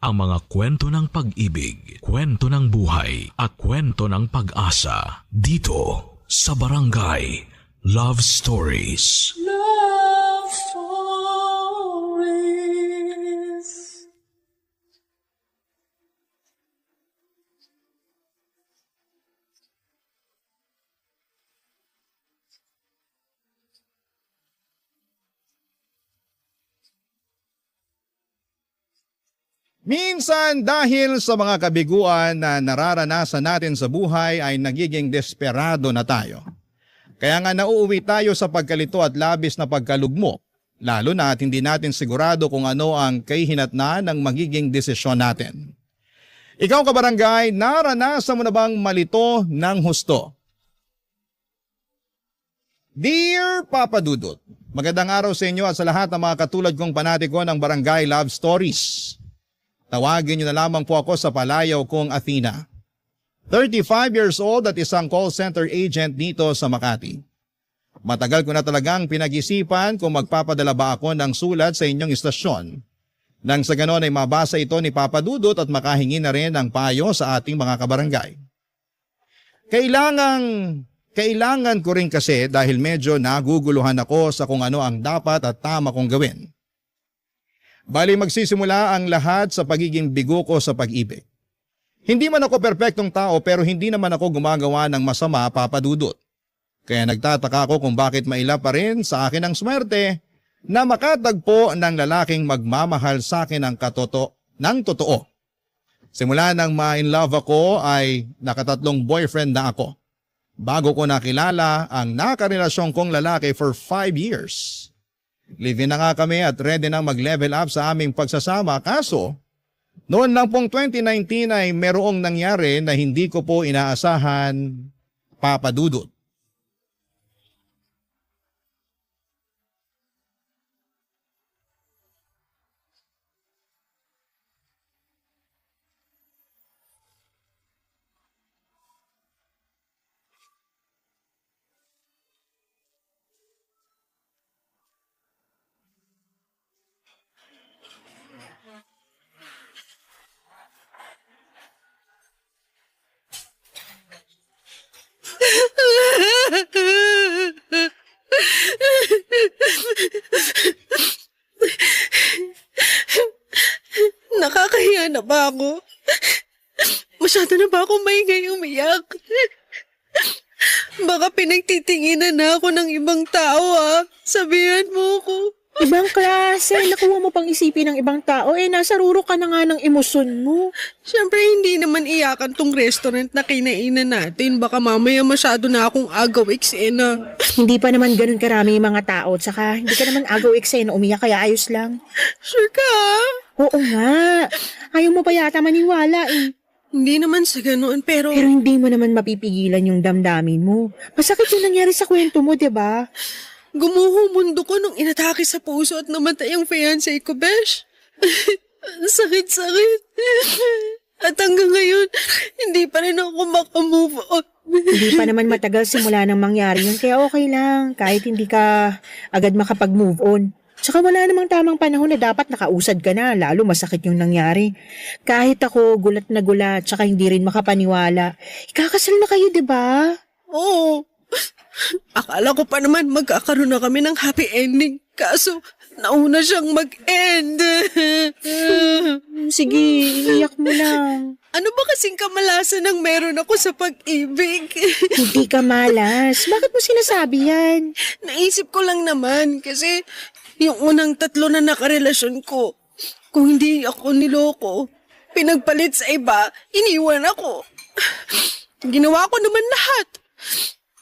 ang mga kwento ng pag-ibig, kwento ng buhay at kwento ng pag-asa dito sa Barangay Love Stories. Love Stories. Minsan dahil sa mga kabiguan na nararanasan natin sa buhay ay nagiging desperado na tayo. Kaya nga nauuwi tayo sa pagkalito at labis na pagkalugmok, lalo na at hindi natin sigurado kung ano ang kahihinatnan ng magiging desisyon natin. Ikaw kabarangay, naranasan mo na bang malito ng husto? Dear Papa Dudut, magandang araw sa inyo at sa lahat ng mga katulad kong panatiko ng Barangay Love Stories. Tawagin niyo na lamang po ako sa palayaw kong Athena. 35 years old at isang call center agent dito sa Makati. Matagal ko na talagang pinag-isipan kung magpapadala ba ako ng sulat sa inyong istasyon. Nang sa ganon ay mabasa ito ni Papa Dudut at makahingi na rin ng payo sa ating mga kabarangay. Kailangan ko rin kasi dahil medyo naguguluhan ako sa kung ano ang dapat at tama kong gawin. Bali magsisimula ang lahat sa pagiging bigo ko sa pag-ibig. Hindi man ako perpektong tao pero hindi naman ako gumagawa ng masama, Papa Dudut. Kaya nagtataka ako kung bakit maila pa rin sa akin ang swerte na makatagpo ng lalaking magmamahal sa akin ng totoo. Simula nang ma-in love ako ay nakatatlong boyfriend na ako. Bago ko nakilala ang nakarelasyon kong lalaki for 5 years. Live-in na nga kami at ready na mag-level up sa aming pagsasama kaso noon lang pong 2019 ay merong nangyari na hindi ko po inaasahan, Papa Dudut. Nakakahiya na ba ako? Masyado na ba ako maingay umiyak? Baka pinagtitinginan na ako ng ibang tao Sabihan mo ko. Ibang klase, nakuha mo pang isipin ng ibang tao, nasa ruro ka na nga ng emosyon mo. Siyempre hindi naman iyakan tong restaurant na kinainan natin. Baka mamaya masyado na akong agaw eksena. Hindi pa naman ganun karami yung mga tao, tsaka hindi ka naman agaw eksena umiyak kaya ayos lang. Sure ka? Oo nga, ayaw mo pa yata maniwala Hindi naman sa ganoon pero hindi mo naman mapipigilan yung damdamin mo. Masakit yung nangyari sa kwento mo, diba? gumuho mundo ko nung inatake sa puso at namatay ang fiancé ko, besh. Sakit-sakit. At hanggang ngayon, hindi pa rin ako makamove on. Hindi pa naman matagal simula nang mangyari yun, kaya okay lang. Kahit hindi ka agad makapag-move on. Tsaka wala namang tamang panahon na dapat nakausad ka na, lalo masakit yung nangyari. Kahit ako gulat na gulat, tsaka hindi rin makapaniwala. Ikakasal na kayo, diba? Oo. Akala ko pa naman magkakaroon na kami ng happy ending. Kaso, nauna siyang mag-end. Sige, iyak mo lang. Ano ba kasing kamalasan ng meron ako sa pag-ibig? Hindi ka malas. Bakit mo sinasabi yan? Naisip ko lang naman kasi yung unang 3 na nakarelasyon ko, kung hindi ako niloko, pinagpalit sa iba, iniwan ako. Ginawa ko naman lahat.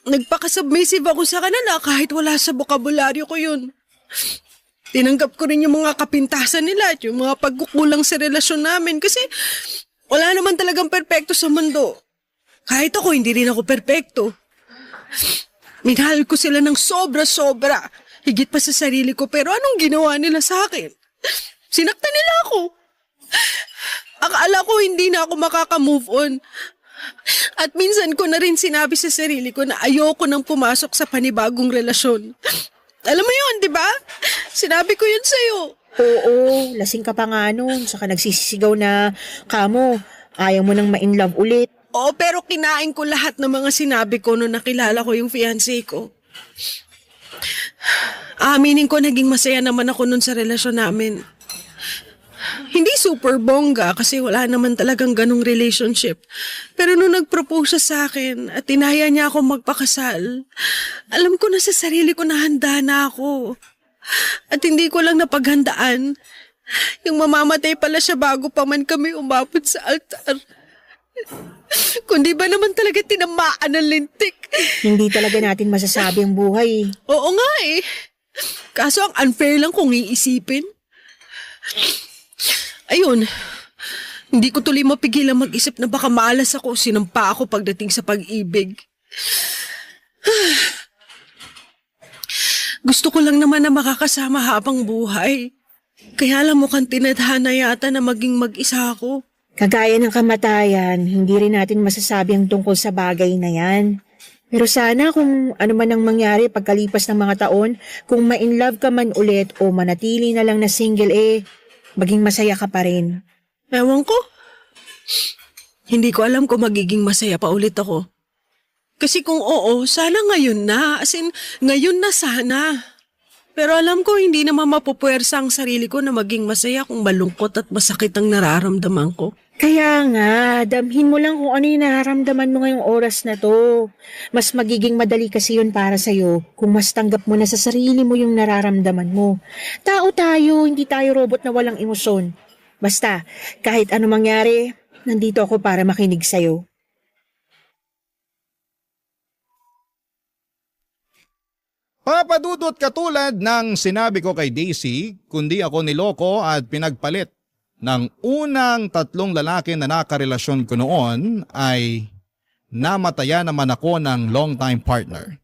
Nagpaka-submissive ako sa kanila kahit wala sa bokabularyo ko yun. Tinanggap ko rin yung mga kapintasan nila at yung mga pagkukulang sa relasyon namin kasi wala naman talagang perpekto sa mundo. Kahit ako, hindi rin ako perpekto. Minahal ko sila ng sobra-sobra. Higit pa sa sarili ko, pero anong ginawa nila sa akin? Sinaktan nila ako. Akala ko hindi na ako makaka-move on. At minsan ko na rin sinabi sa sarili ko na ayoko nang pumasok sa panibagong relasyon. Alam mo yun, di ba? Sinabi ko yun sa'yo. Oo, lasing ka pa nga nun. Saka nagsisisigaw na, kamo, ayaw mo nang ma-in love ulit. Oo, pero kinain ko lahat ng mga sinabi ko nung nakilala ko yung fiancé ko. Aminin ko, naging masaya naman ako nun sa relasyon namin. Hindi super bongga kasi wala naman talagang ganong relationship. Pero nung nag-propose siya sa akin at tinaya niya ako magpakasal, alam ko na sa sarili ko na handa na ako. At hindi ko lang napaghandaan. Yung mamamatay pala siya bago pa man kami umabot sa altar. Kundi ba naman talaga tinamaan ng lintik? Hindi talaga natin masasabi ang buhay. Oo nga eh. Kaso ang unfair lang kung iisipin. Ayun, hindi ko tuloy mapigilan mag-isip na baka maalas ako, sinampa ako pagdating sa pag-ibig. Gusto ko lang naman na makakasama habang buhay. Kaya lang mukhang tinadhana yata na maging mag-isa ako. Kagaya ng kamatayan, hindi rin natin masasabi ang tungkol sa bagay na yan. Pero sana kung ano man ang mangyari pagkalipas ng mga taon, kung ma-in love ka man ulit o manatili na lang na single maging masaya ka pa rin. Ewan ko. Hindi ko alam kung magiging masaya pa ulit ako. Kasi kung oo, sana ngayon na. As in, ngayon na sana. Pero alam ko, hindi naman mapupuwersa ang sarili ko na maging masaya kung malungkot at masakit ang nararamdaman ko. Kaya nga, damhin mo lang kung ano yung nararamdaman mo ngayong oras na to. Mas magiging madali kasi yun para sa'yo kung mas tanggap mo na sa sarili mo yung nararamdaman mo. Tao tayo, hindi tayo robot na walang emosyon. Basta, kahit ano mangyari, nandito ako para makinig sa'yo. Papadudot katulad ng sinabi ko kay Daisy, kundi ako niloko at pinagpalit ng unang 3 lalaki na nakarelasyon ko noon ay namataya naman ako ng long-time partner.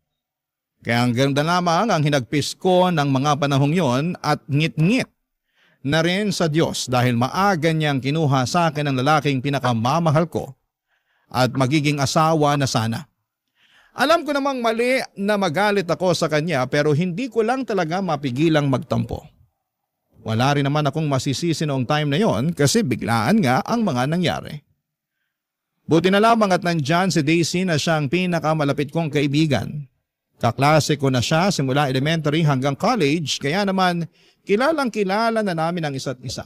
Kaya ang ganda lamang ang hinagpis ko ng mga panahong yon at ngit-ngit na rin sa Diyos dahil maaga niyang kinuha sa akin ang lalaking pinakamamahal ko at magiging asawa na sana. Alam ko namang mali na magalit ako sa kanya pero hindi ko lang talaga mapigilang magtampo. Wala rin naman akong masisisi noong time na yon kasi biglaan nga ang mga nangyari. Buti na lamang at nandyan si Daisy na siyang pinakamalapit kong kaibigan. Kaklase ko na siya simula elementary hanggang college kaya naman kilalang kilala na namin ang isa't isa.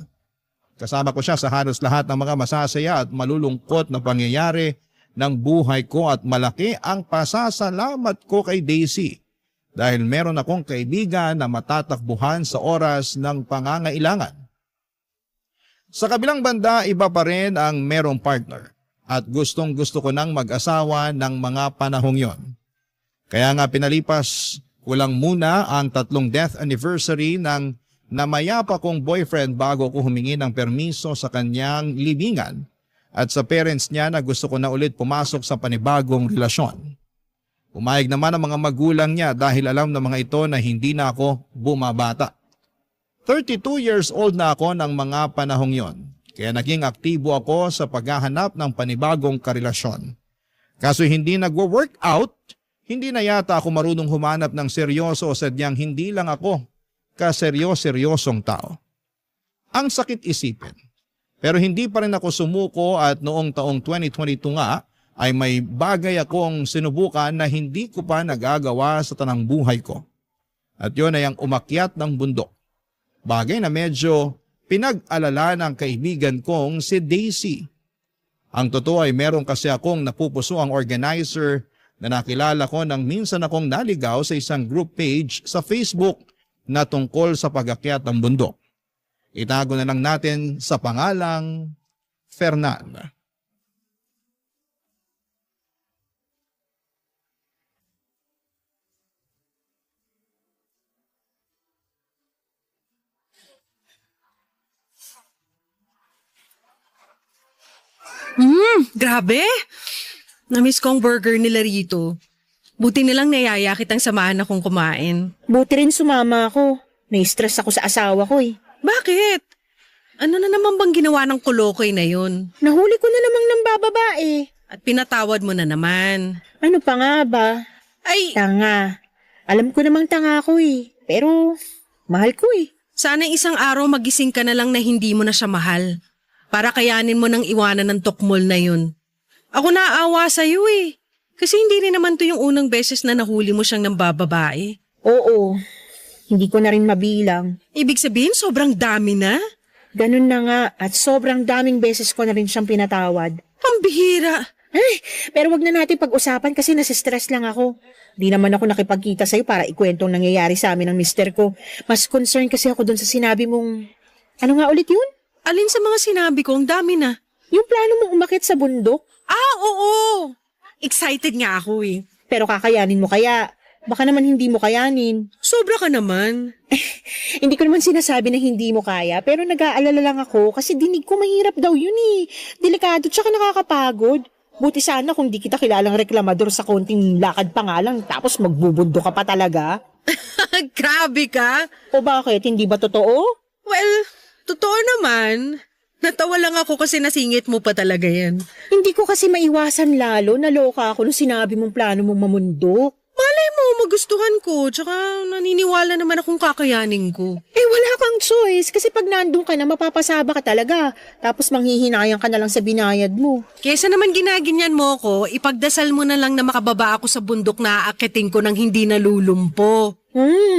Kasama ko siya sa halos lahat ng mga masasaya at malulungkot na pangyayari ng buhay ko at malaki ang pasasalamat ko kay Daisy dahil meron akong kaibigan na matatakbuhan sa oras ng pangangailangan. Sa kabilang banda, iba pa rin ang merong partner at gustong gusto ko nang mag-asawa ng mga panahong yon. Kaya nga pinalipas ko lang muna ang 3 death anniversary ng namayapa kong boyfriend bago ko humingi ng permiso sa kanyang libingan at sa parents niya na gusto ko na ulit pumasok sa panibagong relasyon. Umayag naman ang mga magulang niya dahil alam ng mga ito na hindi na ako bumabata. 32 years old na ako ng mga panahong yon, kaya naging aktibo ako sa paghahanap ng panibagong karelasyon. Kaso hindi nagwo-work out, hindi na yata ako marunong humanap ng seryoso o sadyang hindi lang ako kaseryosyosong tao. Ang sakit isipin. Pero hindi pa rin ako sumuko at noong taong 2022 nga ay may bagay akong sinubukan na hindi ko pa nagagawa sa tanang buhay ko. At yun ay ang umakyat ng bundok. Bagay na medyo pinag-alala ng kaibigan kong si Daisy. Ang totoo ay meron kasi akong napupuso ang organizer na nakilala ko nang minsan akong naligaw sa isang group page sa Facebook na tungkol sa pag-akyat ng bundok. Itago na lang natin sa pangalang Fernan. Grabe! Namiss ko ang burger nila rito. Buti nilang nayaya kitang samahan akong kumain. Buti rin sumama ako. Na-stress ako sa asawa ko Bakit? Ano na naman bang ginawa ng kulokoy na yun? Nahuli ko na namang ng bababae. At pinatawad mo na naman. Ano pa nga ba? Ay, Tanga. Alam ko namang tanga ako Pero mahal ko Sana isang araw magising ka na lang na hindi mo na siya mahal. Para kayanin mo nang iwanan ng tukmol na yun. Ako naawa sa'yo eh. Kasi hindi rin naman to yung unang beses na nahuli mo siyang nambababae. Oo, hindi ko na rin mabilang. Ibig sabihin sobrang dami na? Ganun na nga at sobrang daming beses ko na rin siyang pinatawad. Pambihira. Ay, pero wag na natin pag-usapan kasi nasistress lang ako. Di naman ako nakipagkita sa'yo para ikwento ang nangyayari sa amin ng mister ko. Mas concerned kasi ako dun sa sinabi mong... Ano nga ulit yun? Alin sa mga sinabi ko, ang dami na. Yung plano mong umakyat sa bundok? Ah, oo. Excited nga ako eh. Pero kakayanin mo kaya? Baka naman hindi mo kayanin. Sobra ka naman. Hindi ko naman sinasabi na hindi mo kaya, pero nag-aalala lang ako kasi dinig ko mahirap daw yun eh. Delikado tsaka nakakapagod. Buti sana kung di kita kilalang reklamador sa konting lakad pa nga lang tapos magbubundo ka pa talaga. Grabe ka. O bakit? Hindi ba totoo? Well, totoo naman. Natawa lang ako kasi nasingit mo pa talaga yan. Hindi ko kasi maiwasan lalo. Naloka ako nung sinabi mong plano mong mamundok. Malay mo, magustuhan ko. Tsaka naniniwala naman akong kakayanin ko. Eh wala kang choice kasi pag nandun ka na mapapasaba ka talaga. Tapos manghihinayang ka na lang sa binayad mo. Kesa naman ginaganyan mo ko, ipagdasal mo na lang na makababa ako sa bundok na aakitin ko nang hindi nalulumpo.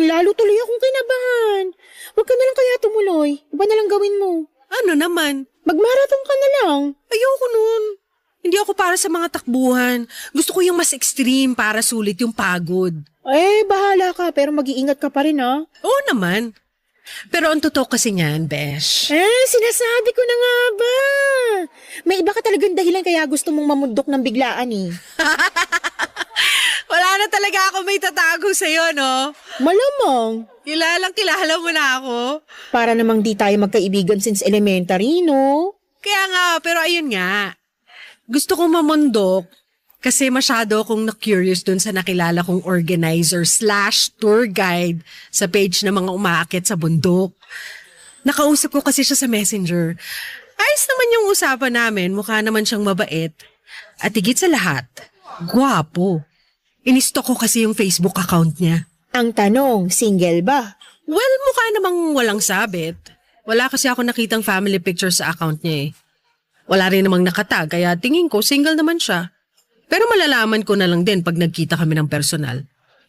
Lalo tuloy akong kinabahan. Huwag ka na lang kaya tumuloy. Iba na lang gawin mo. Ano naman? Magmarathon ka na lang. Ayoko nun. Hindi ako para sa mga takbuhan. Gusto ko yung mas extreme para sulit yung pagod. Eh, bahala ka pero mag-iingat ka pa rin ha. Oo naman. Pero ang totoo kasi niyan, Besh. Sinasabi ko na nga ba? May iba ka talagang dahilan kaya gusto mong mamundok ng biglaan eh. Wala na talaga ako may tatago sa'yo, no? Malamang. Kilala mo na ako. Para namang di tayo magkaibigan since elementary, no? Kaya nga, pero ayun nga. Gusto kong mamundok kasi masyado akong na-curious dun sa nakilala kong organizer/tour guide sa page ng mga umaakit sa bundok. Nakausap ko kasi siya sa Messenger. Ayos naman yung usapan namin, mukha naman siyang mabait. At higit sa lahat, gwapo. Inistok ko kasi yung Facebook account niya. Ang tanong, single ba? Well, mukha namang walang sabit. Wala kasi ako nakitang family picture sa account niya eh. Wala rin namang nakatag, kaya tingin ko single naman siya. Pero malalaman ko na lang din pag nagkita kami ng personal.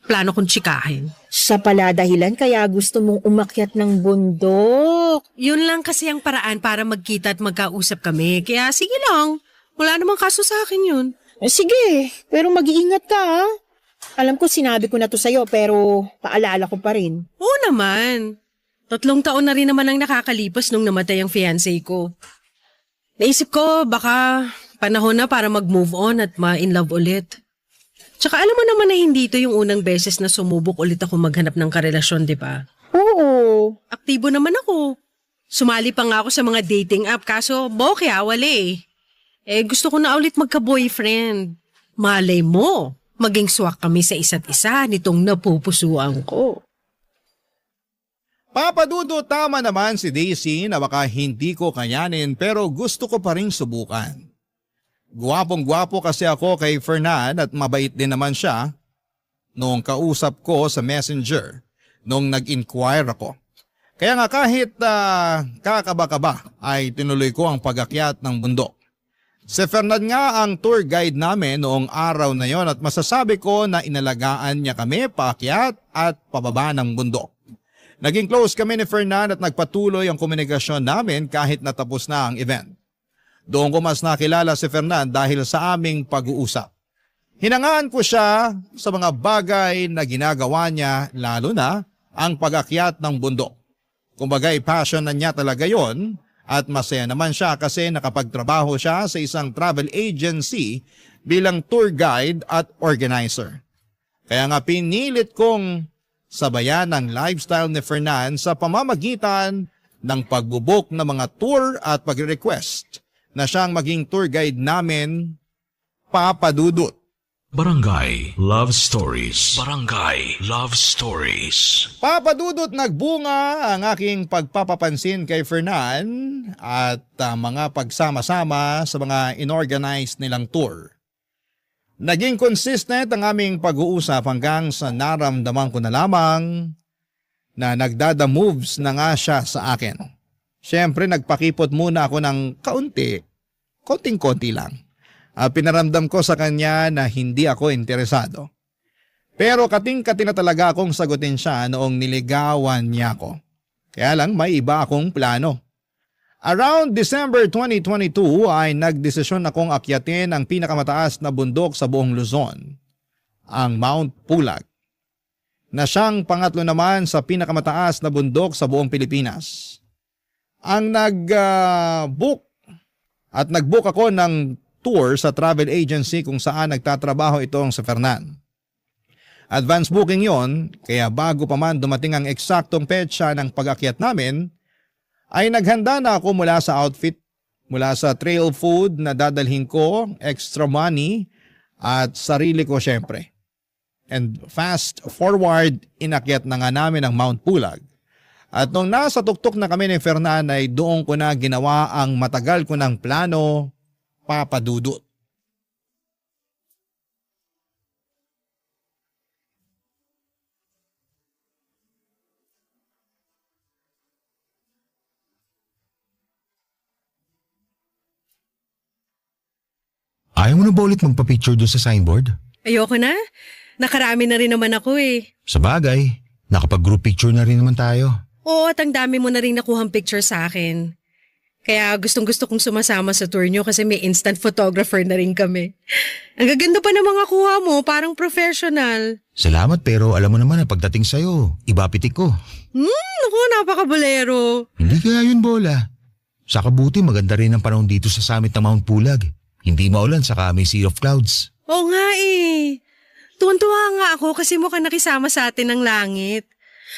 Plano kong tsikahin. Siya pala dahilan kaya gusto mong umakyat ng bundok. Yun lang kasi ang paraan para magkita at magkausap kami. Kaya sige lang, wala namang kaso sa akin yun. Sige, pero mag-iingat ka ha. Alam ko sinabi ko na to sa'yo pero paalala ko pa rin. Oo naman. 3 taon na rin naman ang nakakalipas nung namatay ang fiancé ko. Naisip ko baka panahon na para mag-move on at ma-in love ulit. Tsaka alam mo naman na hindi ito yung unang beses na sumubok ulit ako maghanap ng karelasyon, di ba? Oo. Aktibo naman ako. Sumali pa nga ako sa mga dating app kaso bokeh wala eh. Gusto ko na ulit magka-boyfriend. Malay mo, maging swak kami sa isa't isa nitong napupusuan ko. Papadudo, tama naman si Daisy na baka hindi ko kayanin pero gusto ko pa rin subukan. Gwapong-gwapo kasi ako kay Fernan at mabait din naman siya noong kausap ko sa Messenger nung nag-inquire ako. Kaya nga kahit kakaba-kaba ay tinuloy ko ang pag-akyat ng bundok. Si Fernan nga ang tour guide namin noong araw na yon at masasabi ko na inalagaan niya kami paakyat at pababa ng bundok. Naging close kami ni Fernan at nagpatuloy ang komunikasyon namin kahit natapos na ang event. Doon ko mas nakilala si Fernan dahil sa aming pag-uusap. Hinangaan ko siya sa mga bagay na ginagawa niya lalo na ang pag-akyat ng bundok. Kumbaga'y passion na niya talaga yon at masaya naman siya kasi nakapagtrabaho siya sa isang travel agency bilang tour guide at organizer. Kaya nga pinilit kong sabayan ang lifestyle ni Fernan sa pamamagitan ng pagbubuk ng mga tour at pag-request na siyang maging tour guide namin, Papadudot. Barangay Love Stories. Barangay Love Stories. Papadudot, nagbunga ang aking pagpapapansin kay Fernan at mga pagsama-sama sa mga inorganize nilang tour. Naging consistent ang aming pag-uusap hanggang sa naramdaman ko na lamang na nagdada moves na nga siya sa akin. Siyempre nagpakipot muna ako ng konting-konti lang. Pinaramdam ko sa kanya na hindi ako interesado. Pero kating-kati na talaga akong sagutin siya noong niligawan niya ako. Kaya lang may iba akong plano. Around December 2022 ay nagdesisyon akong akyatin ang pinakamataas na bundok sa buong Luzon, ang Mount Pulag, na siyang pangatlo naman sa pinakamataas na bundok sa buong Pilipinas. Ang nag-book ako ng tour sa travel agency kung saan nagtatrabaho itong sa Fernan. Advance booking yon, kaya bago pa man dumating ang eksaktong petsa ng pag-akyat namin, ay naghanda na ako mula sa outfit, mula sa trail food na dadalhin ko, extra money at sarili ko syempre. And fast forward, inakyat na nga namin ang Mount Pulag. At nung nasa tuktok na kami ni Fernan ay doon ko na ginawa ang matagal ko ng plano, papadudot. Ayaw mo na ba ulit magpa-picture doon sa signboard? Ayoko na. Nakarami na rin naman ako eh. Sa bagay, nakapag-group picture na rin naman tayo. Oo, at ang dami mo na rin nakuhang picture sa akin. Kaya gustong-gusto kong sumasama sa tour nyo kasi may instant photographer na rin kami. Ang gaganda pa ng mga kuha mo, parang professional. Salamat pero alam mo naman na pagdating sa'yo, iba pitik ko. Naku, napakabolero. Hindi kaya yun, Bola. Sa kabuti maganda rin ang panahon dito sa summit ng Mount Pulag. Hindi maulan saka may sea of clouds. Oo nga eh. Tuwan-tuwa nga ako kasi mukhang nakisama sa atin ng langit.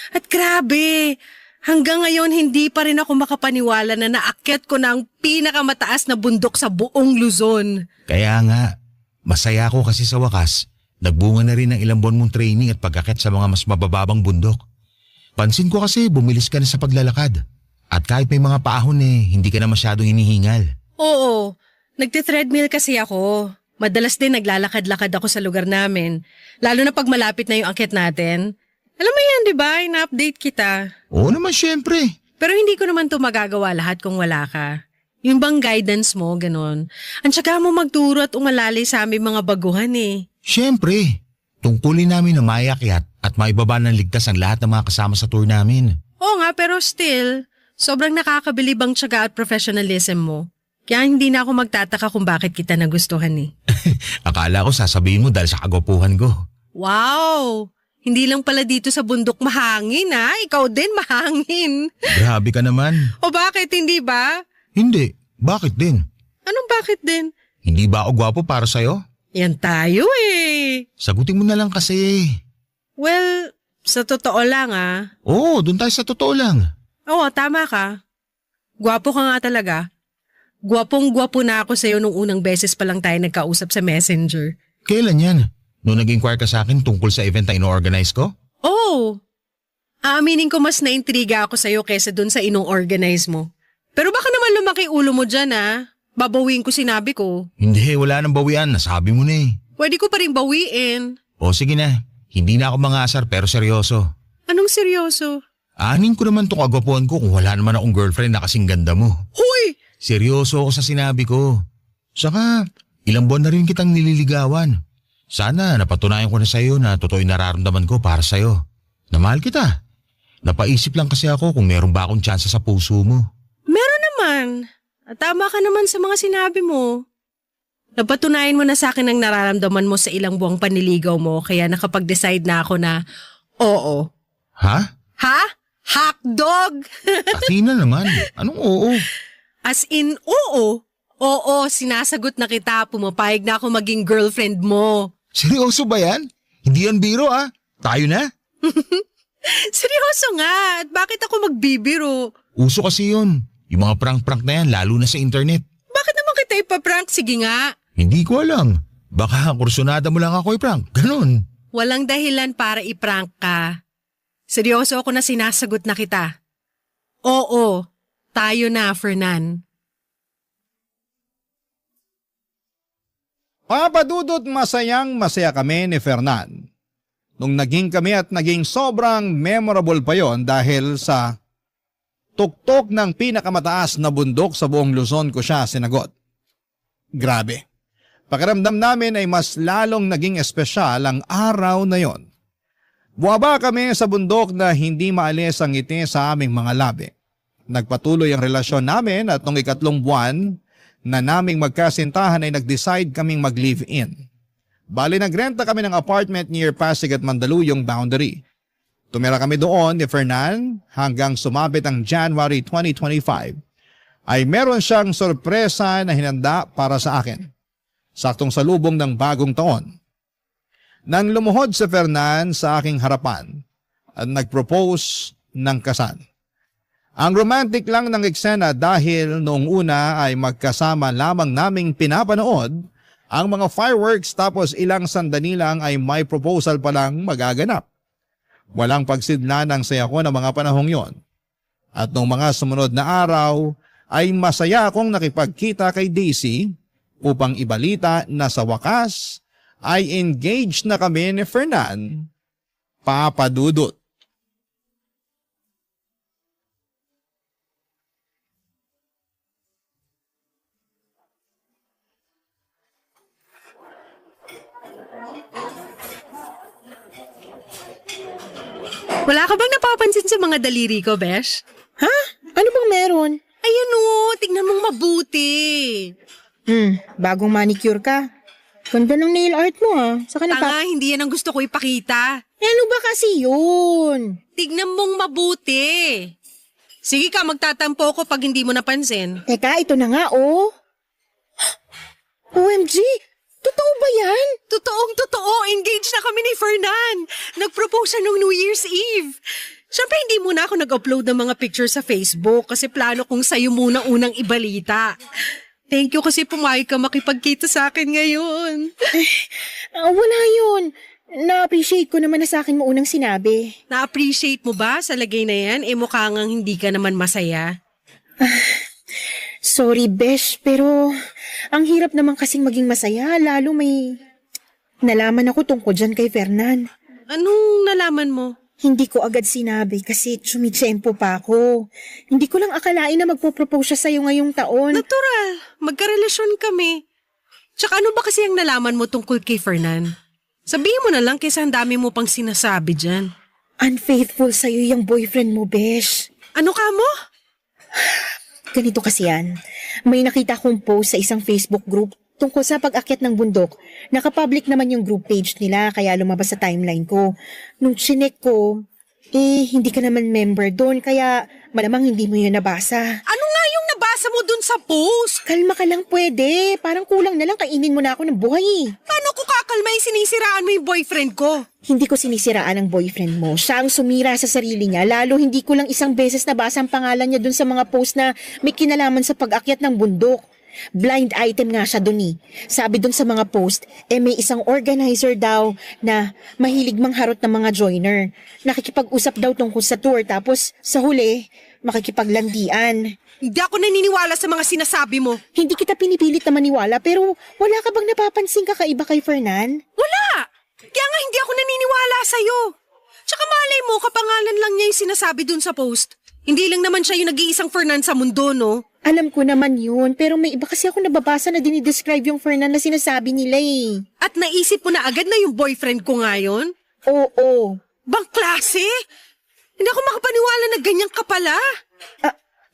At grabe, hanggang ngayon hindi pa rin ako makapaniwala na naakyat ko na ang pinakamataas na bundok sa buong Luzon. Kaya nga, masaya ako kasi sa wakas, nagbunga na rin ng ilang buwan mong training at pag-akyat sa mga mas mabababang bundok. Pansin ko kasi bumilis ka na sa paglalakad. At kahit may mga paahon hindi ka na masyadong hinihingal. Oo, nagte-treadmill kasi ako. Madalas din naglalakad-lakad ako sa lugar namin. Lalo na pag malapit na yung akyat natin. Alam mo yan, di ba? Ina-update kita. Oo naman syempre. Pero hindi ko naman to magagawa lahat kung wala ka. Yung bang guidance mo, ganon. Ang tsaga mo magturo at umalali sa aming mga baguhan eh. Syempre. Tungkulin namin na maiakyat at maibaba ng ligtas ang lahat ng mga kasama sa tour namin. Oo nga, pero still, sobrang nakakabilib ang tsaga at professionalism mo. Kaya hindi na ako magtataka kung bakit kita nagustuhan eh. Akala ko sasabihin mo dahil sa kagwapuhan ko. Wow! Hindi lang pala dito sa bundok mahangin ha? Ikaw din mahangin. Grabe ka naman. O bakit, hindi ba? Hindi. Bakit din? Anong bakit din? Hindi ba ako gwapo para sa'yo? Yan tayo eh. Sagutin mo na lang kasi. Well, sa totoo lang ah. Oo, doon tayo sa totoo lang. Oo, tama ka. Gwapo ka nga talaga. Gwapong-gwapo na ako sa'yo nung unang beses pa lang tayo nagkausap sa Messenger. Kailan yan? Nung nag-inquire ka sa akin tungkol sa event na ino-organize ko? Oo. Aaminin ko mas naintriga ako sa'yo kesa dun sa inong-organize mo. Pero baka naman lumaki ulo mo dyan ah. Babawiin ko sinabi ko. Hindi, wala nang bawian. Nasabi mo na eh. Pwede ko pa rin bawiin. O sige na. Hindi na ako mangasar pero seryoso. Anong seryoso? Anin ko naman tong agwapuan ko kung wala naman akong girlfriend na kasing ganda mo. Huy! Seryoso ako sa sinabi ko. Saka, ilang buwan na rin kitang nililigawan. Sana napatunayan ko na sa'yo na totoo yung nararamdaman ko para sa'yo. Na mahal kita. Napaisip lang kasi ako kung meron ba akong tsansa sa puso mo. Meron naman. At tama ka naman sa mga sinabi mo. Napatunayan mo na sa akin ang nararamdaman mo sa ilang buwang panliligaw mo kaya nakapag-decide na ako na oo. Ha? Ha? Hotdog! Athena naman. Anong oo? As in, oo. Oo, sinasagot na kita. Pumapayag na ako maging girlfriend mo. Seryoso ba yan? Hindi yan biro ah. Tayo na? Seryoso nga. At bakit ako magbibiro? Uso kasi yun. Yung mga prank-prank na yan, lalo na sa internet. Bakit naman kita ipaprank? Sige nga. Hindi ko alam. Baka kursunada mo lang ako i-prank. Ganon. Walang dahilan para iprank ka. Seryoso ako na sinasagot na kita. Oo, tayo na, Fernan. Papadudot masayang masaya kami ni Fernan. nung naging kami at naging sobrang memorable pa yon dahil sa tuktok ng pinakamataas na bundok sa buong Luzon ko siya sinagot. Grabe. Pakiramdam namin ay mas lalong naging espesyal ang araw na yon. Buwaba kami sa bundok na hindi maalis ang ngiti sa aming mga labi. Nagpatuloy ang relasyon namin at nung 3 buwan na naming magkasintahan ay nag-decide kaming mag-live-in. Bali nagrenta kami ng apartment near Pasig at Mandaluyong boundary. Tumira kami doon ni Fernan hanggang sumabit ang January 2025. Ay meron siyang sorpresa na hinanda para sa akin. Saktong salubong ng bagong taon. Nang lumuhod si Fernan sa aking harapan at nag-propose ng kasal. Ang romantic lang ng eksena dahil noong una ay magkasama lamang naming pinapanood ang mga fireworks tapos ilang sandali lang ay may proposal pa lang magaganap. Walang pagsidla ng saya ko ng mga panahong yon. At noong mga sumunod na araw ay masaya akong nakipagkita kay Daisy upang ibalita na sa wakas ay engaged na kami ni Fernan, Papa Dudut. Wala ka bang napapansin sa mga daliri ko, Besh? Ha? Ano bang meron? Ayan o, tignan mong mabuti. Bagong manicure ka. Ganda ng nail art mo Saka Tanga, hindi yan ang gusto ko ipakita. Ano ba kasi yun? Tignan mong mabuti. Sige ka, magtatampo ko pag hindi mo napansin. Teka, ito na nga OMG! Totoo ba yan? Totoong-totoo, engaged na kami ni Fernan. Nag-propose siya nung New Year's Eve. Siyempre, hindi muna ako nag-upload ng mga pictures sa Facebook kasi plano kong sa'yo muna unang ibalita. Thank you kasi pumayag ka makipagkita sa akin ngayon. Wala yun. Na-appreciate ko naman na sa akin mo unang sinabi. Na-appreciate mo ba sa lagay na yan? Mukha ngang hindi ka naman masaya. Sorry, Besh, pero ang hirap naman kasing maging masaya, lalo may nalaman ako tungkol dyan kay Fernan. Anong nalaman mo? Hindi ko agad sinabi kasi tsumitsempo pa ako. Hindi ko lang akalain na magpo-propose siya sa'yo ngayong taon. Natural, magkarelasyon kami. Tsaka ano ba kasi ang nalaman mo tungkol kay Fernan? Sabihin mo na lang kaysa ang dami mo pang sinasabi dyan. Unfaithful sa'yo yung boyfriend mo, Besh. Ano ka mo? Ganito kasi yan. May nakita kong post sa isang Facebook group tungkol sa pag-akyat ng bundok. Nakapublic naman yung group page nila kaya lumabas sa timeline ko. Nung chinek ko, hindi ka naman member doon kaya malamang hindi mo yun nabasa. Ano nga yung nabasa mo dun sa post? Kalma ka lang pwede. Parang kulang na lang kainin mo na ako ng buhay. Paano ko kakalma yung sinisiraan mo yung boyfriend ko? Hindi ko sinisiraan ang boyfriend mo. Siya ang sumira sa sarili niya. Lalo hindi ko lang isang beses nabasa ang pangalan niya dun sa mga post na may kinalaman sa pag-akyat ng bundok. Blind item nga siya dun Sabi dun sa mga post, may isang organizer daw na mahilig mangharot ng mga joiner. Nakikipag-usap daw tungkol sa tour tapos sa huli, makikipaglandian. Hindi ako naniniwala sa mga sinasabi mo. Hindi kita pinipilit na maniwala pero wala ka bang napapansin kakaiba kay Fernan? Wala! Kaya nga hindi ako naniniwala sa'yo. Tsaka malay mo, kapangalan lang niya yung sinasabi dun sa post. Hindi lang naman siya yung nag-iisang Fernan sa mundo, no? Alam ko naman yun, pero may iba kasi ako nababasa na dinidescribe yung Fernan na sinasabi nila At naisip mo na agad na yung boyfriend ko ngayon? Oo. Bang klase? Hindi ako makapaniwala na ganyan ka pala.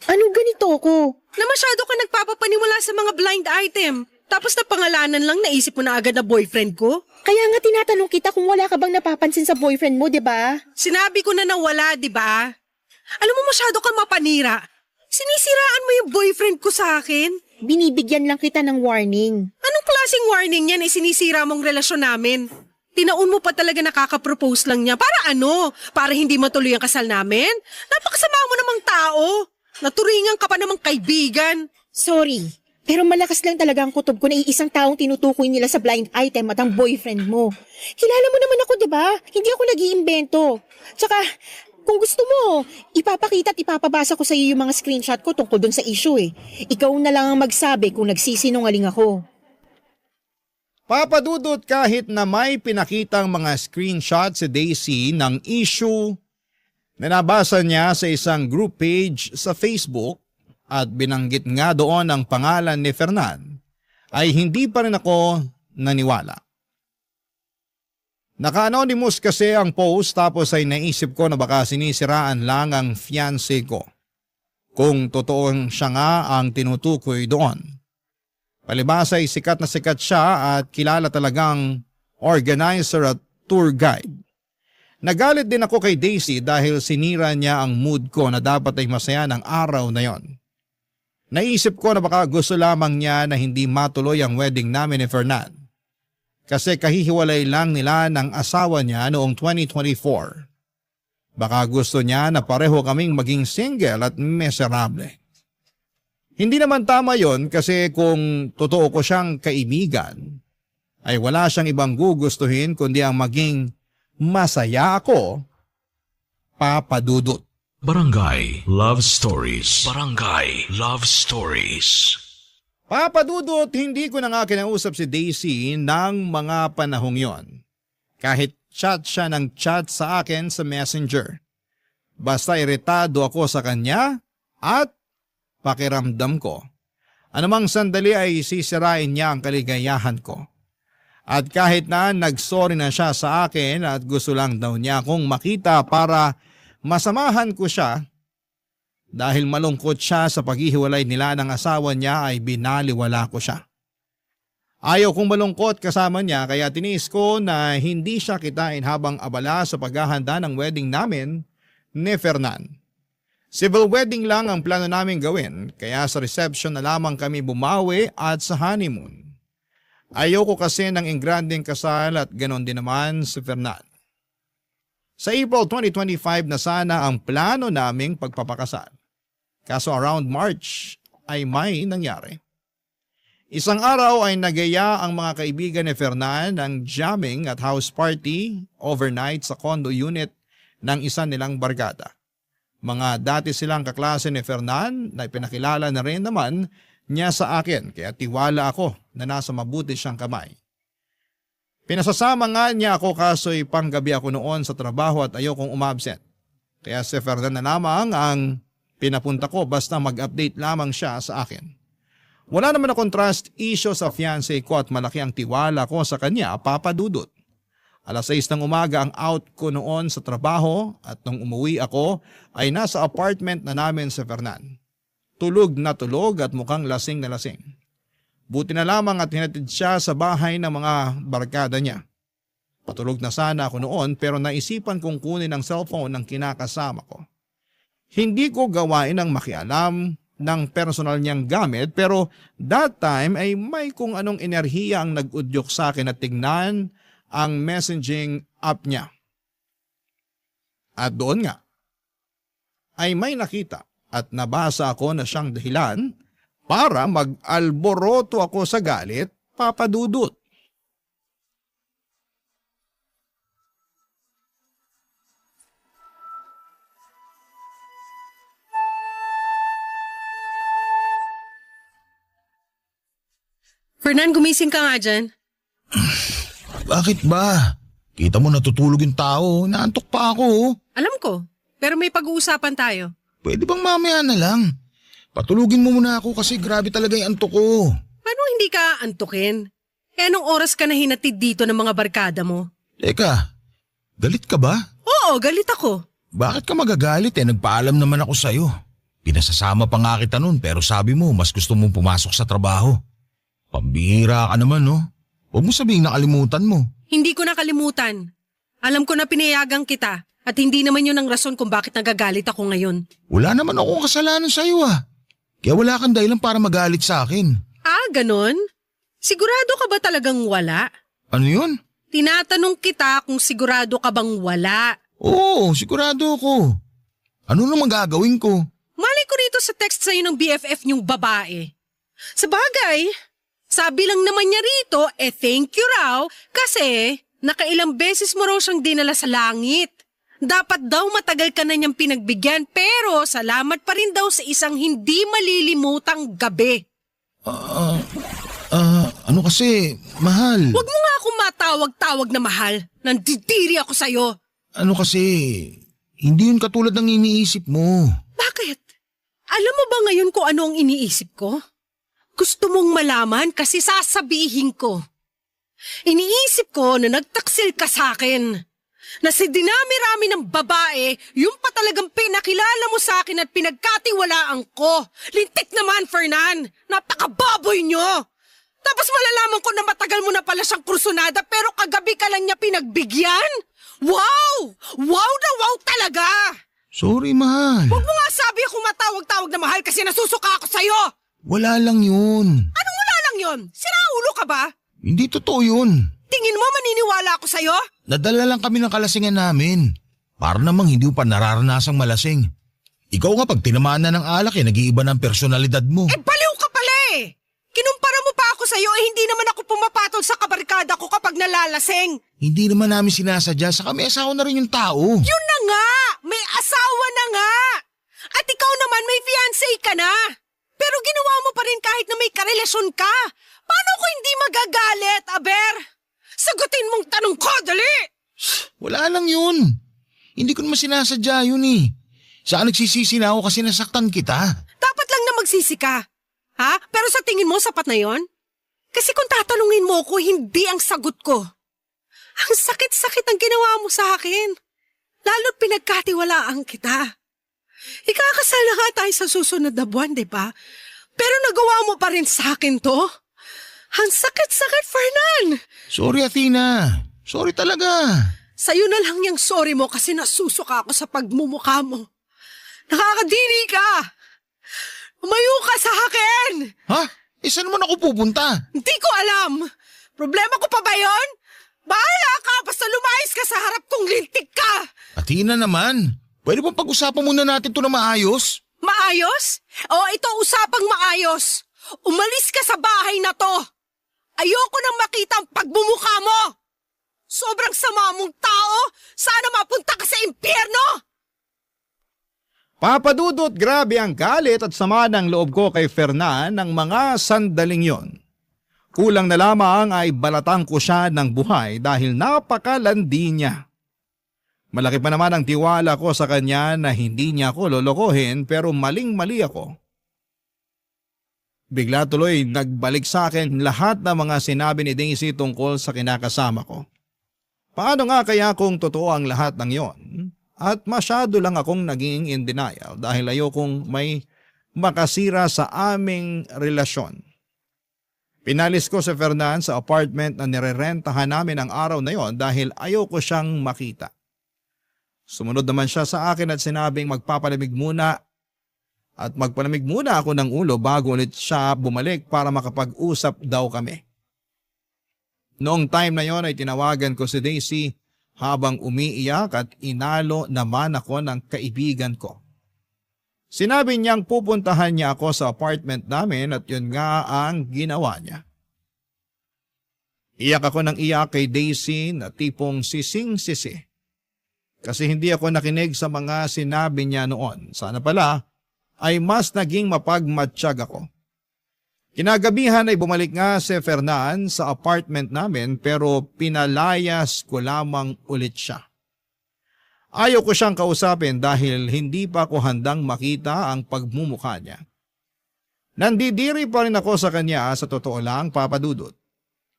Anong ganito ko? Na masyado ka nagpapapaniwala sa mga blind item. Tapos na pangalanan lang naisip mo na agad na boyfriend ko? Kaya nga tinatanong kita kung wala ka bang napapansin sa boyfriend mo, 'di ba? Sinabi ko na wala, 'di ba? Alam mo masyado kang mapanira. Sinisiraan mo yung boyfriend ko sa akin? Binibigyan lang kita ng warning. Anong klaseng warning yan sinisira mong relasyon namin? Tinaon mo pa talaga nakaka-propose lang niya. Para ano? Para hindi matuloy ang kasal namin? Napakasama mo namang tao. Naturingan ka pa namang kaibigan. Sorry, pero malakas lang talaga ang kutob ko na iisang taong tinutukoy nila sa blind item at ang boyfriend mo. Kilala mo naman ako, 'di ba? Hindi ako nag-iimbento. Tsaka, kung gusto mo, ipapakita at ipapabasa ko sa iyo yung mga screenshot ko tungkol dun sa issue Ikaw na lang ang magsabi kung nagsisinungaling ako. Papadudot, kahit na may pinakitang mga screenshot si Daisy ng issue na nabasa niya sa isang group page sa Facebook at binanggit nga doon ang pangalan ni Fernan, ay hindi pa rin ako naniwala. Naka-anonymous kasi ang post, tapos ay naisip ko na baka sinisiraan lang ang fiancé ko, kung totoong siya nga ang tinutukoy doon. Palibhasa ay sikat na sikat siya at kilala talagang organizer at tour guide. Nagalit din ako kay Daisy dahil sinira niya ang mood ko na dapat ay masaya ng araw na yon. Naisip ko na baka gusto lamang niya na hindi matuloy ang wedding namin ni Fernan. Kasi kahihiwalay lang nila ng asawa niya noong 2024. Baka gusto niya na pareho kaming maging single at miserable. Hindi naman tama yon, kasi kung totoo ko siyang kaibigan, ay wala siyang ibang gugustuhin kundi ang maging masaya ako, Papadudot. Barangay Love Stories. Barangay Love Stories. Papadudot, hindi ko na nga kinausap si Daisy ng mga panahong yon. Kahit chat siya ng chat sa akin sa Messenger. Basta iritado ako sa kanya at pakiramdam ko, anumang sandali ay sisirain niya ang kaligayahan ko. At kahit na nagsorry na siya sa akin at gusto lang daw niya akong makita para masamahan ko siya, dahil malungkot siya sa paghihiwalay nila ng asawa niya, ay binaliwala ko siya. Ayaw kong malungkot kasama niya, kaya tiniis ko na hindi siya kitain habang abala sa paghahanda ng wedding namin ni Fernan. Civil wedding lang ang plano namin gawin, kaya sa reception na lamang kami bumawi at sa honeymoon. Ayoko kasi ng engrandeng kasal at ganon din naman si Fernan. Sa April 2025 na sana ang plano naming pagpapakasal. Kaso around March ay may nangyari. Isang araw ay nagaya ang mga kaibigan ni Fernan ng jamming at house party overnight sa condo unit ng isa nilang barkada. Mga dati silang kaklase ni Fernan na ipinakilala na rin naman niya sa akin, kaya tiwala ako na nasa mabuti siyang kamay. Pinasasama nga niya ako, kaso'y panggabi ako noon sa trabaho at ayokong umabsent. Kaya si Fernan na lamang ang pinapunta ko, basta mag-update lamang siya sa akin. Wala naman akong trust issue sa fiancé ko at malaki ang tiwala ko sa kanya, Papadudot. Alas 6 ng umaga ang out ko noon sa trabaho at nung umuwi ako ay nasa apartment na namin sa Fernan. Tulog na tulog at mukhang lasing na lasing. Buti na lamang at hinatid siya sa bahay ng mga barkada niya. Patulog na sana ako noon, pero naisipan kong kunin ang cellphone ng kinakasama ko. Hindi ko gawain ang makialam ng personal niyang gamit, pero that time ay may kung anong enerhiya ang nag-udyok sa akin at tignan ang messaging app niya. At doon nga ay may nakita at nabasa ako na siyang dahilan para mag-alboroto ako sa galit, Papadudot. Fernan, gumising ka nga dyan. Bakit ba? Kita mo natutulog yung tao, naantok pa ako. Alam ko, pero may pag-uusapan tayo. Pwede bang mamaya na lang? Patulugin mo muna ako kasi grabe talaga yung antok ko. Paano hindi ka antukin? Anong oras ka na hinatid dito ng mga barkada mo? Teka, galit ka ba? Oo, galit ako. Bakit ka magagalit nagpaalam naman ako sa'yo. Pinasasama pa nga kita nun pero sabi mo mas gusto mong pumasok sa trabaho. Pambihira ka naman no? Huwag mo sabihing nakalimutan mo. Hindi ko nakalimutan. Alam ko na pinayagan kita at hindi naman yun ang rason kung bakit nagagalit ako ngayon. Wala naman akong kasalanan sa'yo Kaya wala kang dahilan para magalit sa akin. Ah, ganon? Sigurado ka ba talagang wala? Ano yun? Tinatanong kita kung sigurado ka bang wala. Oo, sigurado ako. Ano namang gagawin ko? Malay ko rito sa text sa'yo ng BFF niyong babae. Sa bagay, sabi lang naman niya rito, thank you raw kasi nakailang beses mo raw siyang dinala sa langit. Dapat daw matagal ka na niyang pinagbigyan pero salamat pa rin daw sa isang hindi malilimutang gabi. Ano kasi, mahal. Huwag mo nga akong matawag-tawag na mahal. Nandidiri ako sa'yo. Ano kasi, hindi yun katulad ng iniisip mo. Bakit? Alam mo ba ngayon kung ano ang iniisip ko? Gusto mong malaman kasi sasabihin ko. Iniisip ko na nagtaksil ka sa akin. Na si dinami-rami ng babae, yung pa talagang pinakilala mo sa akin at pinagkatiwalaan ko. Lintik naman, Fernan. Napakababoy nyo. Tapos malalaman ko na matagal mo na pala siyang kursunada pero kagabi ka lang niya pinagbigyan? Wow! Wow na wow talaga! Sorry, mahal. Huwag mo nga sabi akong matawag-tawag na mahal kasi nasusuka ako sa'yo! Wala lang yun. Anong wala lang yun? Siraulo ka ba? Hindi totoo yun. Tingin mo maniniwala ako sa'yo? Nadala lang kami ng kalasingan namin. Para namang hindi mo pa nararanasang malasing. Ikaw nga pag tinamaan na ng alak nag-iiba ng personalidad mo. Baliw ka pala eh! Kinumpara mo pa ako sa'yo hindi naman ako pumapatol sa kabarkada ko kapag nalalasing. Hindi naman namin sinasadya, saka may asawa na rin yung tao. Yun na nga! May asawa na nga! At ikaw naman may fiancé ka na! Pero ginawa mo pa rin kahit na may karelasyon ka! Paano ko hindi magagalit, Aber? Sagutin mong tanong ko, dali! Wala lang yun. Hindi ko naman sinasadya yun eh. Saan nagsisisi na ako kasi nasaktan kita? Dapat lang na magsisi ka. Ha? Pero sa tingin mo, sapat na yon? Kasi kung tatanungin mo ko, hindi ang sagot ko. Ang sakit-sakit ang ginawa mo sa akin. Lalo't pinagkatiwalaan kita. Ikakasal na nga tayo sa susunod na buwan, di ba? Pero nagawa mo pa rin sa akin to. Ang sakit-sakit, Fernan. Sorry, Athena. Sorry talaga. Sa'yo na lang yung sorry mo kasi nasusuka ako sa pagmumukha mo. Nakakadiri ka. Umayo ka sa akin. Ha? Saan naman ako pupunta? Hindi ko alam. Problema ko pa ba yon? Bahala ka basta lumayas ka sa harap kong lintik ka. Athena naman. Pwede bang pag-usapan muna natin to na maayos? Maayos? O ito usapang maayos. Umalis ka sa bahay na to. Ayoko nang makita ang pagmumukha mo. Sobrang sama mong tao. Sana mapunta ka sa impyerno. Papadudot, grabe ang galit at sama ng loob ko kay Fernan ng mga sandaling yon. Kulang na lamang ay balatang ko siya ng buhay dahil napakalandi niya. Malaki pa naman ang tiwala ko sa kanya na hindi niya ako lolokohin pero maling-mali ako. Bigla tuloy nagbalik sa akin lahat ng mga sinabi ni Daisy tungkol sa kinakasama ko. Paano nga kaya kung totoo ang lahat ng yon? At masyado lang akong naging in denial dahil ayokong may makasira sa aming relasyon. Pinalis ko si Fernan sa apartment na nirerentahan namin ang araw na yon dahil ayoko siyang makita. Sumunod naman siya sa akin at sinabing magpapalamig muna at magpalamig muna ako ng ulo bago ulit siya bumalik para makapag-usap daw kami. Noong time na yon ay tinawagan ko si Daisy habang umiiyak at inalo naman ako ng kaibigan ko. Sinabi niyang pupuntahan niya ako sa apartment namin at yun nga ang ginawa niya. Iyak ako ng iyak kay Daisy na tipong sising-sisi. Kasi hindi ako nakinig sa mga sinabi niya noon. Sana pala ay mas naging mapagmatsyag ako. Kinagabihan ay bumalik nga si Fernan sa apartment namin pero pinalayas ko lamang ulit siya. Ayaw ko siyang kausapin dahil hindi pa ako handang makita ang pagmumukha niya. Nandidiri pa rin ako sa kanya sa totoo lang, Papadudot.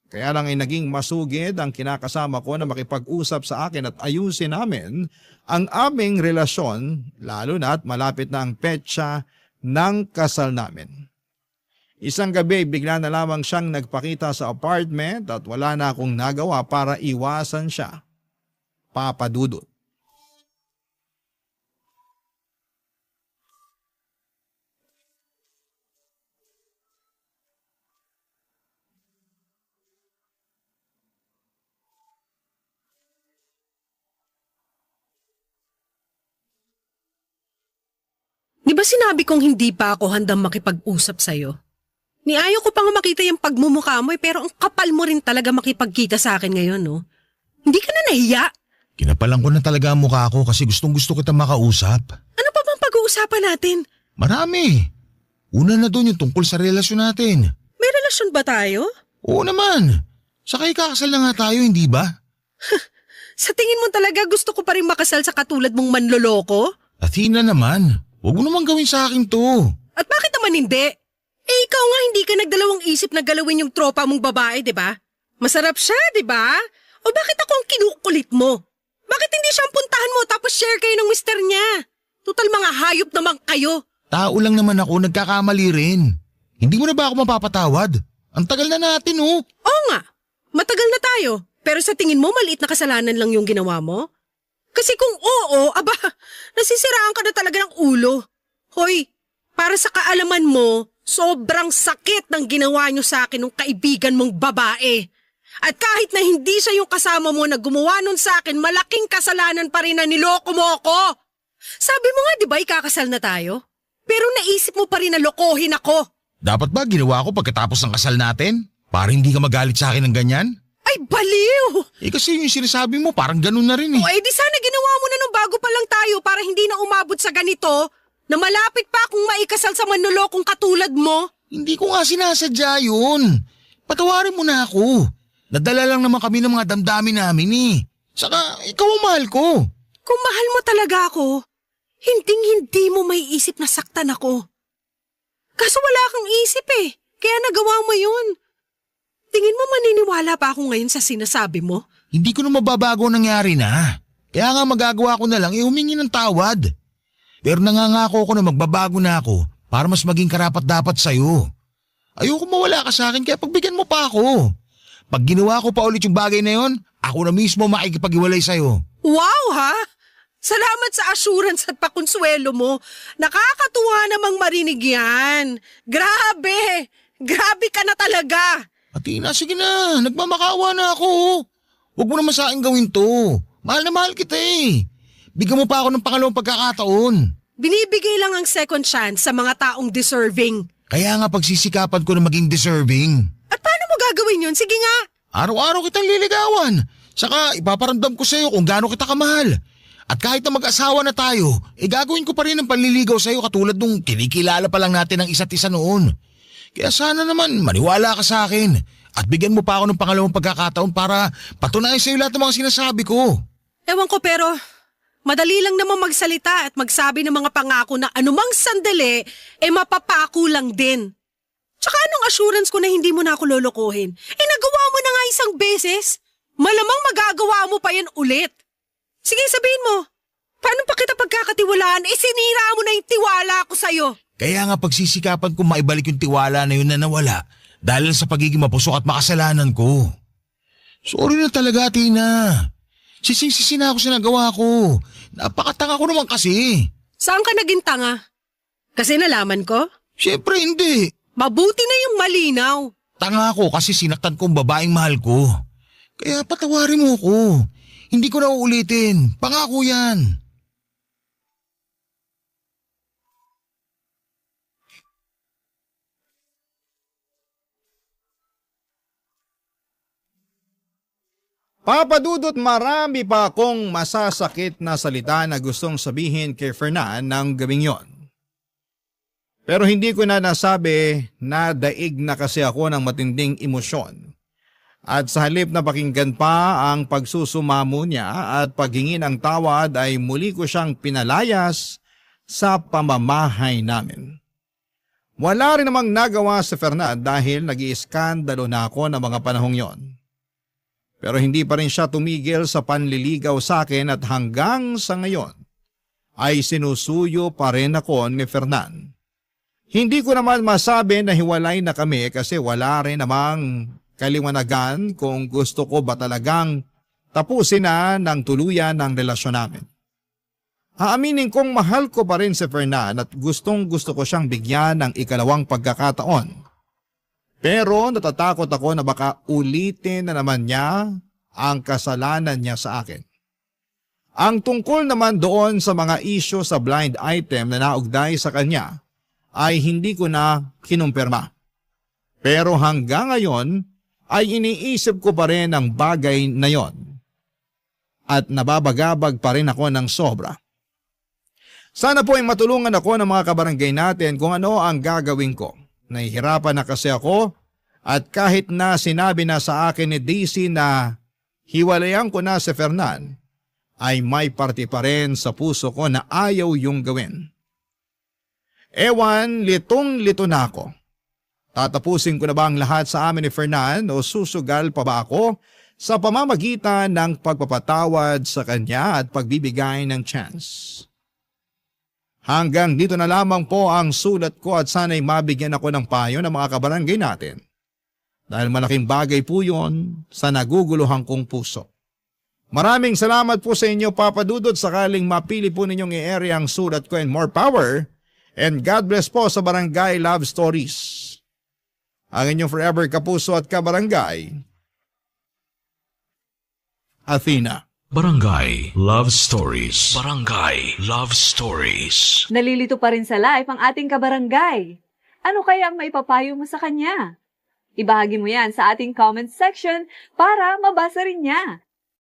Kaya lang ay naging masugid ang kinakasama ko na makipag-usap sa akin at ayusin namin ang aming relasyon lalo na at malapit na ang petsa ng kasal namin. Isang gabi bigla na lamang siyang nagpakita sa apartment at wala na akong nagawa para iwasan siya. Papadudot. Di ba sinabi kong hindi pa ako handang makipag-usap sa'yo? Niayo ko pa nga makita yung pagmumukha mo pero ang kapal mo rin talaga makipagkita sa akin ngayon, no? Hindi ka na nahiya? Kinapalan ko na talaga ang mukha ko kasi gustong-gusto kita makausap. Ano pa bang pag-uusapan natin? Marami. Una na doon yung tungkol sa relasyon natin. May relasyon ba tayo? Oo naman. Saka ikakasal na nga tayo, hindi ba? Sa tingin mo talaga gusto ko pa rin makasal sa katulad mong manloloko? Athena naman, huwag mo naman gawin sa akin to. At bakit naman hindi? Eh ikaw nga hindi ka nagdalawang isip na galawin yung tropa mong babae, di ba? Masarap siya, di ba? O bakit ako ang kinukulit mo? Bakit hindi siya ang puntahan mo tapos share kayo ng mister niya? Total mga hayop naman kayo. Tao lang naman ako, nagkakamali rin. Hindi mo na ba ako mapapatawad? Ang tagal na natin oh. Oo nga, matagal na tayo. Pero sa tingin mo maliit na kasalanan lang yung ginawa mo? Kasi kung oo, aba, nasisiraan ka na talaga ng ulo. Hoy, para sa kaalaman mo, sobrang sakit ng ginawa niyo sa akin ng kaibigan mong babae. At kahit na hindi siya yung kasama mo na gumawa nun sa akin, malaking kasalanan pa rin na niloko mo ako. Sabi mo nga, di ba, ikakasal na tayo? Pero naisip mo pa rin na lokohin ako. Dapat ba ginawa ko pagkatapos ng kasal natin? Para hindi ka magalit sa akin ng ganyan? Ay, baliw! Eh kasi yung sinasabi mo parang ganun na rin eh. O di sana ginawa mo na nung bago pa lang tayo para hindi na umabot sa ganito na malapit pa akong maikasal sa manlolokong katulad mo. Hindi ko nga sinasadya yun. Patawarin mo na ako. Nadala lang naman kami ng mga damdamin namin eh. Saka ikaw ang mahal ko. Kung mahal mo talaga ako, hinding-hindi mo may isip na saktan ako. Kaso wala kang isip eh, kaya nagawa mo yun. Tingin mo maniniwala pa ako ngayon sa sinasabi mo? Hindi ko na mababago ang nangyari na. Kaya nga magagawa ko na lang humingi ng tawad. Pero nangangako ko na magbabago na ako para mas maging karapat-dapat sa'yo. Ayoko mawala ka sa akin kaya pagbigyan mo pa ako. Pag ginawa ko pa ulit yung bagay na yon, ako na mismo makikipag-iwalay sa'yo. Wow ha! Salamat sa assurance at pakonsuelo mo. Nakakatuwa namang marinig yan. Grabe! Grabe ka na talaga! Athena, sige na. Nagmamakaawa na ako. Huwag mo naman sa akin gawin to. Mahal na mahal kita eh. Bigyan mo pa ako ng pangalawang pagkakataon. Binibigay lang ang second chance sa mga taong deserving. Kaya nga pagsisikapan ko na maging deserving. At paano mo gagawin yun? Sige nga! Araw-araw kitang liligawan. Saka ipaparamdam ko sa'yo kung gaano kita kamahal. At kahit na mag-asawa na tayo, gagawin ko pa rin ang panliligaw sa'yo katulad nung kinikilala pa lang natin ang isa't isa noon. Kaya sana naman maniwala ka sa akin at bigyan mo pa ako ng pangalawang pagkakataon para patunayan sa'yo lahat ng mga sinasabi ko. Ewan ko pero madali lang naman magsalita at magsabi ng mga pangako na anumang sandali mapapako lang din. Tsaka anong assurance ko na hindi mo na ako lolokohin? Nagawa mo na nga isang beses. Malamang magagawa mo pa yan ulit. Sige, sabihin mo. Paano pa kita pagkakatiwalaan? Sinira mo na yung tiwala ko sa'yo. Kaya nga pagsisikapan ko maibalik yung tiwala na yun na nawala dahil sa pagiging mapusok at makasalanan ko. Sorry na talaga, Tina. Sising-sisi na ako sa nagawa ko. Napakatanga ko naman kasi. Saan ka naging tanga? Kasi nalaman ko? Siyempre hindi. Mabuti na yung malinaw. Tanga ako kasi sinaktan ko ang babaeng mahal ko. Kaya patawarin mo ko. Hindi ko na uulitin. Pangako yan. Papadudot, marami pa akong masasakit na salita na gustong sabihin kay Fernan ng gabing yon. Pero hindi ko na nasabi na daig na kasi ako ng matinding emosyon. At sa halip na pakinggan pa ang pagsusumamo niya at paghingi ng tawad ay muli ko siyang pinalayas sa pamamahay namin. Wala rin namang nagawa si Fernan dahil nag-iiskandalo na ako ng mga panahong yon. Pero hindi pa rin siya tumigil sa panliligaw sa akin at hanggang sa ngayon ay sinusuyo pa rin ako ni Fernan. Hindi ko naman masabi na hiwalay na kami kasi wala rin namang kaliwanagan kung gusto ko ba talagang tapusin na ng tuluyan ang relasyon namin. Aaminin kong mahal ko pa rin si Fernan at gustong gusto ko siyang bigyan ng ikalawang pagkakataon. Pero natatakot ako na baka ulitin na naman niya ang kasalanan niya sa akin. Ang tungkol naman doon sa mga isyo sa blind item na naugday sa kanya ay hindi ko na kinumpirma. Pero hanggang ngayon ay iniisip ko pa rin ang bagay na yon. At nababagabag pa rin ako ng sobra. Sana po ay matulungan ako ng mga kabarangay natin kung ano ang gagawin ko. Nahihirapan na kasi ako At kahit na sinabi na sa akin ni Daisy na hiwalayan ko na si Fernan, ay may parte pa rin sa puso ko na ayaw yung gawin. Ewan, litong-lito na ako. Tatapusin ko na ba ang lahat sa amin ni Fernan o susugal pa ba ako sa pamamagitan ng pagpapatawad sa kanya at pagbibigay ng chance? Hanggang dito na lamang po ang sulat ko at sana'y mabigyan ako ng payo ng mga kabarangay natin. Dahil malaking bagay po yun sa naguguluhan kong puso. Maraming salamat po sa inyo, Papa Dudut, sakaling mapili po ninyong i-area ang sulat ko, and more power. And God bless po sa Barangay Love Stories. Ang inyong forever kapuso at kabarangay, Athena. Barangay Love Stories. Barangay Love Stories. Nalilito pa rin sa life ang ating kabarangay. Ano kaya ang maipapayo mo sa kanya? Ibahagi mo yan sa ating comment section para mabasa rin niya.